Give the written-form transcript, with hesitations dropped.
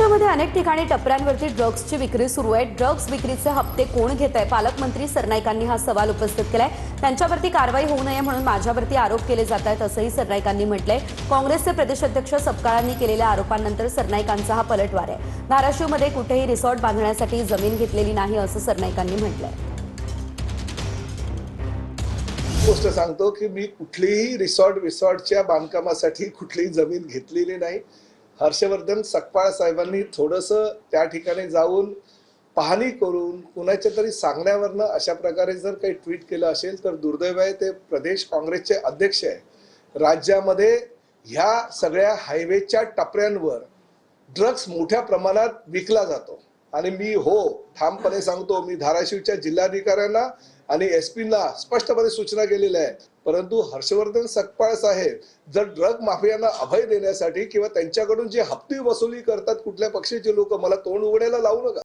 महाराष्ट्रामध्ये अनेक ठिकाणी टपऱ्यांवरती ड्रग्सची विक्री सुरू आहे। ड्रग्स विक्रीचे हप्ते कोण घेत आहे? पालकमंत्री सरनाईकांनी हा सवाल उपस्थित केलाय। त्यांच्यावरती कारवाई होऊ नये म्हणून माझ्यावरती आरोप केले जात आहेत असंही सरनाईकांनी म्हटलंय। काँग्रेसचे प्रदेशाध्यक्ष सपकाळांनी केलेल्या आरोपांनंतर सरनाईकांचा हा पलटवार आहे। धाराशिवमध्ये कुठेही रिसॉर्ट बांधण्यासाठी जमीन घेतलेली नाही असं सरनाईकांनी म्हटलंय। गोष्ट सांगतो की मी कुठलीही रिसॉर्टच्या बांधकामासाठी कुठलीही जमीन घेतलेली नाही। हर्षवर्धन सकपाळ साहेबांनी थोडंसं त्या ठिकाणी जाऊन पाहणी करून कुणाच्या तरी सांगण्यावरनं अशा प्रकारे जर काही ट्विट केलं असेल तर दुर्दैव आहे। ते प्रदेश काँग्रेसचे अध्यक्ष आहे। राज्यामध्ये ह्या सगळ्या हायवेच्या टपऱ्यांवर ड्रग्स मोठ्या प्रमाणात विकला जातो आणि मी ठामपणे सांगतो, मी धाराशिवच्या जिल्हाधिकाऱ्यांना आणि एसपींना स्पष्टपणे सूचना केलेल्या आहेत। परंतु हर्षवर्धन सकपाळ साहेब जर ड्रग माफियांना अभय देण्यासाठी किंवा त्यांच्याकडून जे हप्ते वसुली करतात कुठल्या पक्षाचे लोक, मला तोंड उघडायला लावू नका।